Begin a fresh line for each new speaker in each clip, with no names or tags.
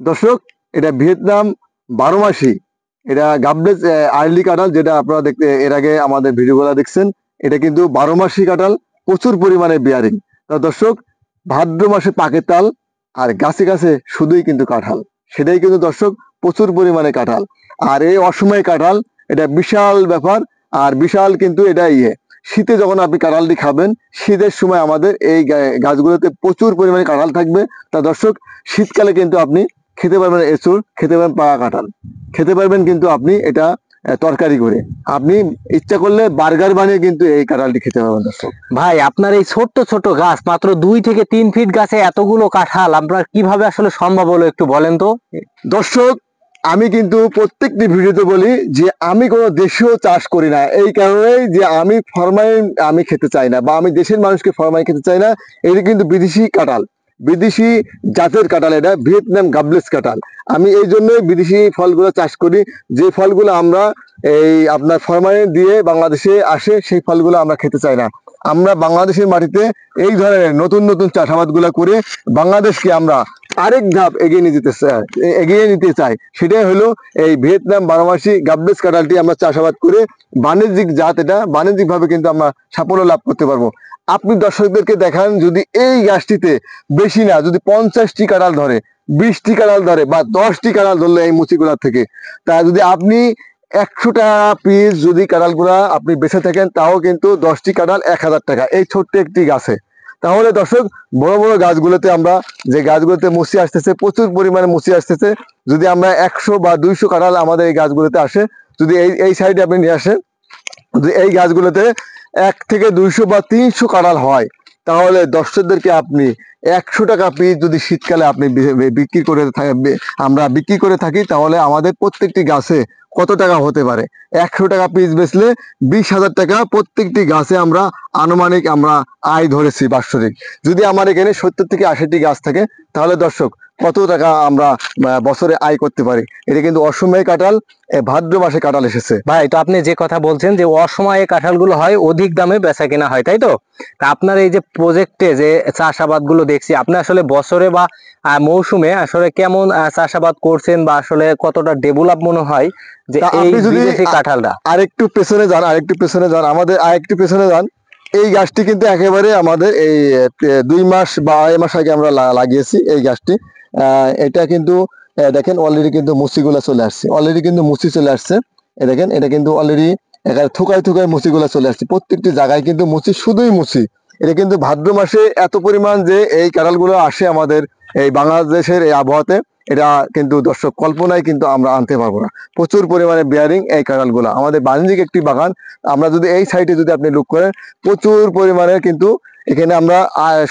দর্শক, এটা ভিয়েতনাম 12 মাসি, এটা গাবলেস আর্লি কাঁঠাল, যেটা আপনারা দেখতে এর আগে আমাদের ভিডিওগুলো দেখছেন। এটা কিন্তু 12 মাসি কাঁঠাল, প্রচুর পরিমাণে বিয়ারিং। তা দর্শক, ভাদ্র মাসে পাকে তাল, আর গাছে গাছে শুধুই কিন্তু কাঁঠাল, সেটাই কিন্তু দর্শক প্রচুর পরিমাণে কাঁঠাল। আর এই অসময়ে কাঁঠাল, এটা বিশাল ব্যাপার। আর বিশাল কিন্তু এটা শীতে যখন আপনি কাঁঠালটি খাবেন, শীতের সময় আমাদের এই গাছগুলোতে প্রচুর পরিমাণে কাঁঠাল থাকবে। তা দর্শক, শীতকালে কিন্তু আপনি খেতে পারবেন এঁচুড়, খেতে পারবেন পাকা কাঁঠাল, খেতে পারবেন কিন্তু আপনি এটা তরকারি করে, আপনি ইচ্ছা করলে বার্গার বানিয়ে কিন্তু এই কাঁঠালটি খেতে পারবেন। দর্শক
ভাই, আপনার এই ছোট্ট ছোট্ট গাছ, মাত্র 2 থেকে 3 ফিট গাছে এতগুলো কাঁঠাল আপনার কিভাবে আসলে সম্ভব হলো একটু বলেন তো।
দর্শক, আমি কিন্তু প্রত্যেকটি ভিডিওতে বলি যে আমি কোনো দেশীয় চাষ করি না, এই কারণেই যে আমি ফরমালিন আমি খেতে চাই না, বা আমি দেশের মানুষকে ফরমালিন খেতে চাই না। এটা কিন্তু বিদেশি কাঁঠাল, বিদেশি জাতের কাঁঠাল, এটা ভিয়েতনাম গাবলেস কাঁঠাল। আমি এই জন্যই বিদেশি ফলগুলো চাষ করি, যে ফলগুলো আমরা এই আপনার ফরমালিন দিয়ে বাংলাদেশে আসে, সেই ফলগুলো আমরা খেতে চাই না। আমরা বাংলাদেশের মাটিতে এই ধরনের নতুন নতুন চাষাবাদগুলো করে বাংলাদেশকে আমরা আরেক ধাপ এগিয়ে নিতে চাই। সেটাই হলো এই ভিয়েতনাম 12 মাসি গাবলেস কাঁঠালটি আমরা চাষাবাদ করে বাণিজ্যিক জাত, এটা বাণিজ্যিক ভাবে কিন্তু আমরা সাফল্য লাভ করতে পারবো। আপনি দর্শকদেরকে দেখান, যদি এই গাছটিতে বেশি না, যদি 50টি কাঁঠাল ধরে, 20টি কাঁঠাল ধরে, বা 10টি কাঁঠাল ধরলে এই মুচিগুলা থেকে, তা যদি আপনি 100 টাকা পিস যদি কাঁঠালগুলা আপনি বেঁচে থাকেন, তাও কিন্তু 10টি কাঁঠাল 1000 টাকা এই ছোট্ট একটি গাছে। তাহলে দর্শক, বড় বড় গাছগুলোতে আমরা যে গাছগুলোতে মুচি আসতেছে, প্রচুর পরিমাণে মুচি আসতেছে, যদি আমরা 100 বা 200 কাঁঠাল আমাদের এই গাছগুলোতে আসে, যদি এই সাইডে আপনি নিয়ে আসেন, যদি এই গাছগুলোতে 1 থেকে 200 বা 300 কাঁঠাল হয়, তাহলে দর্শকদেরকে আপনি 100 টাকা পিস যদি শীতকালে আপনি বিক্রি করে আমরা বিক্রি করে থাকি, তাহলে আমাদের প্রত্যেকটি গাছে কত টাকা হতে পারে? 100 টাকা পিস বেচলে 20,000 টাকা প্রত্যেকটি গাছে আমরা আনুমানিক আমরা আয় ধরেছি বাৎসরিক। যদি আমার এখানে 70 থেকে 80টি গাছ থাকে, তাহলে দর্শক কত টাকা আমরা বছরে আয় করতে পারি। এটা কিন্তু অসময়ে কাঁঠাল, ভাদ্র মাসে কাঁঠাল এসেছে।
ভাই, তো আপনি যে কথা বলছেন যে অসময়ে কাঁঠালগুলো হয়, অধিক দামে বেচা কেনা হয়, তাই তো? তা আপনার এই যে প্রজেক্টে যে চাষাবাদ গুলো দেখছি, আপনি আসলে বছরে বা মৌসুমে আসলে কেমন চাষাবাদ করছেন, বা আসলে কতটা ডেভেলপ মনে হয় যে এই
আপনি যদি
বিদেশি কাঁঠালটা।
আরেকটু পেছনে যান, আমাদের আরেকটু পেছনে যান। এই গাছটি কিন্তু একেবারে আমাদের এই 2 মাস বা 2.5 মাস আগে আমরা লাগিয়েছি এই গাছটি। এটা কিন্তু দেখেন অলরেডি কিন্তু মুচিগুলা চলে আসছে, অলরেডি কিন্তু মুচি চলে আসছে। দেখেন, এটা কিন্তু অলরেডি থুকায় থুকায় মুচিগুলা চলে আসছে, প্রত্যেকটি জায়গায় কিন্তু মুচি, শুধুই মুচি। এটা কিন্তু ভাদ্র মাসে এত পরিমাণ যে এই কাঁঠালগুলো আসে আমাদের এই বাংলাদেশের এই আবহাওয়াতে, এটা কিন্তু দর্শক কল্পনায় কিন্তু আমরা আনতে পারবো না। প্রচুর পরিমাণে বিয়ারিং এই কাঁঠালগুলো, আমাদের বাণিজ্যিক একটি বাগান। আমরা যদি এই সাইডে যদি আপনি লুক করেন, প্রচুর পরিমাণে কিন্তু এখানে আমরা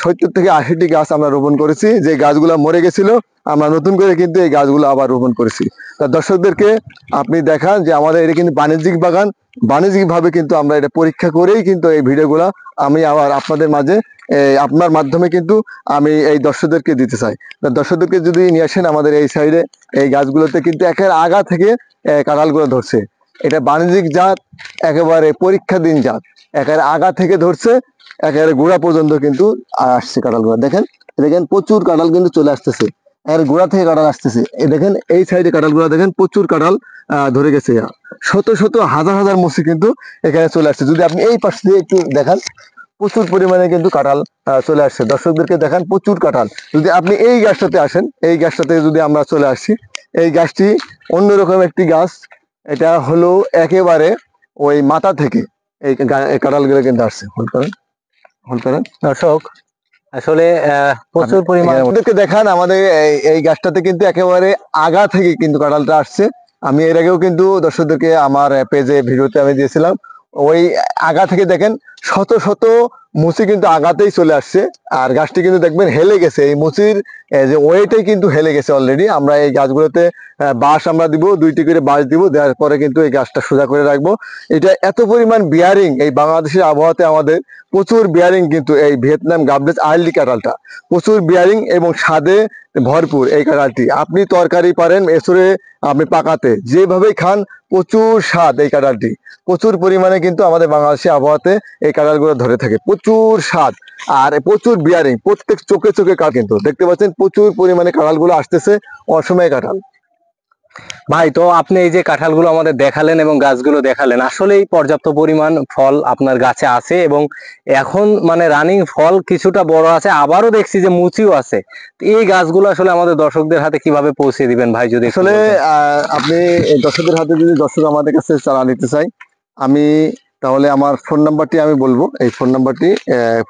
70 থেকে 80টি গাছ আমরা রোপণ করেছি। যে গাছগুলো মরে গেছিল, আমরা নতুন করে কিন্তু এই গাছগুলো আবার রোপণ করেছি। তা দর্শকদেরকে আপনি দেখান যে আমাদের এটা কিন্তু বাণিজ্যিক বাগান, বাণিজ্যিক ভাবে কিন্তু আমরা এটা পরীক্ষা করেই কিন্তু এই ভিডিওগুলো আমি আবার আপনাদের মাঝে আপনার মাধ্যমে কিন্তু আমি এই দর্শকদেরকে দিতে চাই। দর্শকদেরকে যদি নিয়ে আসেন আমাদের এই সাইডে, এই গাছগুলোতে কিন্তু একের আগা থেকে কাঁঠালগুলো ধরছে। এটা বাণিজ্যিক জাত, একেবারে পরীক্ষাধীন জাত, একের আগা থেকে ধরছে, একেবারে গোড়া পর্যন্ত কিন্তু আসছে কাঁঠালগুলো। দেখেন, দেখেন প্রচুর কাঁঠাল কিন্তু চলে আসতেছে, এর গোড়া থেকে কাঁঠাল আসতেছে। এই দেখেন, এই সাইডে কাঁঠালগুলো দেখেন, প্রচুর কাঁঠাল ধরে গেছে, শত শত হাজার হাজার মুচি কিন্তু এখানে চলে আসছে। যদি আপনি এই পাশ দিয়ে একটু দেখান, প্রচুর পরিমাণে কিন্তু কাঁঠাল চলে আসছে। দর্শকদেরকে দেখান প্রচুর কাঁঠাল। যদি আপনি এই গাছটাতে আসেন, এই গাছটাতে যদি আমরা চলে আসি, এই গাছটি অন্যরকম একটি গাছ। এটা হলো একেবারে ওই মাথা থেকে এই কাঁঠালগুলো কিন্তু আসছে। হোল্ড করেন
দর্শক, আসলে প্রচুর পরিমাণ
আপনাদেরকে দেখান, আমাদের এই গাছটাতে কিন্তু একেবারে আগা থেকে কিন্তু কাঁঠালটা আসছে। আমি এর আগেও কিন্তু দর্শকদেরকে আমার পেজে ভিডিওতে আমি দিয়েছিলাম, ওই আগা থেকে দেখেন শত শত মুচি কিন্তু আগাতেই চলে আসছে। আর গাছটি কিন্তু দেখবেন হেলে গেছে, এই মুচির যে ওয়েটাই কিন্তু হেলে গেছে অলরেডি। আমরা এই গাছগুলোতে বাঁশ আমরা দিব, 2টি করে বাঁশ দিব, দেওয়ার পরে কিন্তু এই গাছটা সোজা করে রাখবো। এটা এত পরিমাণ বিয়ারিং, এই বাংলাদেশের আবহাওয়াতে আমাদের প্রচুর বিয়ারিং কিন্তু এই ভিয়েতনাম গাবলেস আর্লি কাঁঠালটা, প্রচুর বিয়ারিং এবং স্বাদে ভরপুর এই কাঁঠালটি। আপনি তরকারি পারেন, এসরে আপনি পাকাতে, যেভাবেই খান প্রচুর স্বাদ এই কাঁঠালটি, প্রচুর পরিমাণে কিন্তু আমাদের বাংলাদেশি আবহাওয়াতে এই কাঁঠালগুলো ধরে থাকে, প্রচুর স্বাদ আর প্রচুর বিয়ারিং, প্রত্যেক চোখে চোখে কাঠ, কিন্তু দেখতে পাচ্ছেন প্রচুর পরিমাণে কাঁঠালগুলো আসতেছে, অসময়ে কাঁঠাল।
ভাই, তো আপনি এই যে কাঁঠালগুলো আমাদের দেখালেন এবং গাছগুলো দেখালেন, আসলেই পর্যাপ্ত পরিমাণ ফল আপনার গাছে আছে এবং এখন মানে রানিং ফল কিছুটা বড় আছে, আবারও দেখছি যে মুচিও আছে। তো এই গাছগুলো আসলে আমাদের দর্শকদের হাতে কিভাবে পৌঁছে দিবেন ভাই, যদি একটু
আসলে
বলতেন।
আপনি এই দর্শকদের হাতে, যদি দর্শক আমাদের কাছে চারা নিতে চাই, আমি তাহলে আমার ফোন নাম্বারটি আমি বলবো, এই ফোন নাম্বারটি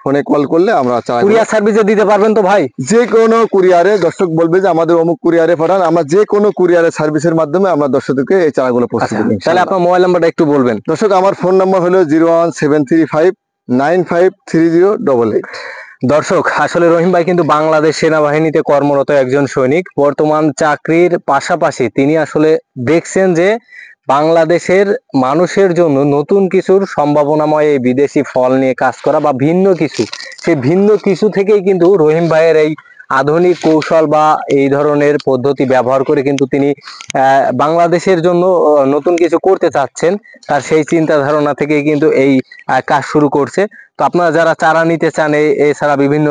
ফোনে কল করলে আমরা চারা
কুরিয়ার সার্ভিসে দিতে পারবেন তো ভাই?
যে কোনো কুরিয়ারে, দর্শক বলবে যে আমাদের অমুক কুরিয়ারে পাঠান, আমরা যে কোনো কুরিয়ারে সার্ভিসের মাধ্যমে আমরা দর্শকদেরকে এই চারাগুলো পৌঁছে
আচ্ছা,
দেবো
তাহলে
ইনশাআল্লাহ।
আপনার মোবাইল নাম্বারটা একটু বলবেন।
দর্শক, আমার ফোন নাম্বার হলো 01735953088।
দর্শক, আসলে রহিম ভাই কিন্তু বাংলাদেশ সেনাবাহিনীতে কর্মরত একজন সৈনিক। বর্তমান চাকরির পাশাপাশি তিনি আসলে দেখছেন যে বাংলাদেশের মানুষের জন্য নতুন কিছুর সম্ভাবনাময় এই বিদেশি ফল নিয়ে কাজ করা বা ভিন্ন কিছু, সেই ভিন্ন কিছু থেকেই কিন্তু রহিম ভাইয়ের এই আধুনিক কৌশল বা এই ধরনের পদ্ধতি ব্যবহার করে কিন্তু তিনি বাংলাদেশের জন্য নতুন কিছু করতে চাচ্ছেন। তার সেই চিন্তা ধারণা থেকেই কিন্তু এই কাজ শুরু করছে। তো আপনারা যারা চারা নিতে চান, এছাড়া বিভিন্ন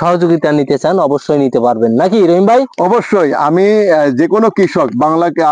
সহযোগিতা নিতে চান, অবশ্যই নিতে পারবেন, নাকি রহিম ভাই?
অবশ্যই আমি যে কোনো কৃষক,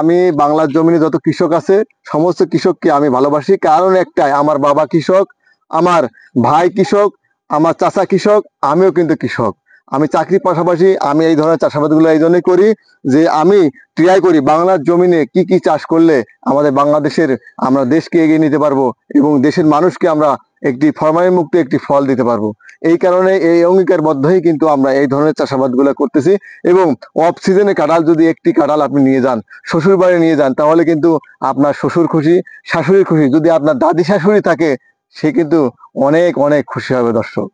আমি বাংলার জমিনে যত কৃষক আছে সমস্ত কৃষককে আমি ভালোবাসি, কারণ একটাই, আমার বাবা কৃষক, আমার ভাই কৃষক, আমার চাচা কৃষক, আমিও কিন্তু কৃষক। আমি চাকরির পাশাপাশি আমি এই ধরনের চাষাবাদগুলো এই জন্যই করি যে আমি ট্রাই করি বাংলার জমিনে কি কি চাষ করলে আমাদের বাংলাদেশের, আমরা দেশকে এগিয়ে নিতে পারবো এবং দেশের মানুষকে আমরা একটি ফরমালিন মুক্ত একটি ফল দিতে পারবো। এই কারণে এই অঙ্গীকারবদ্ধই কিন্তু আমরা এই ধরনের চাষাবাদগুলো করতেছি। এবং অফ সিজনে কাঁঠাল, যদি একটি কাঁঠাল আপনি নিয়ে যান, শ্বশুর বাড়ি নিয়ে যান, তাহলে কিন্তু আপনার শ্বশুর খুশি, শাশুড়ি খুশি, যদি আপনার দাদি শাশুড়ি থাকে সে কিন্তু অনেক অনেক খুশি হবে দর্শক।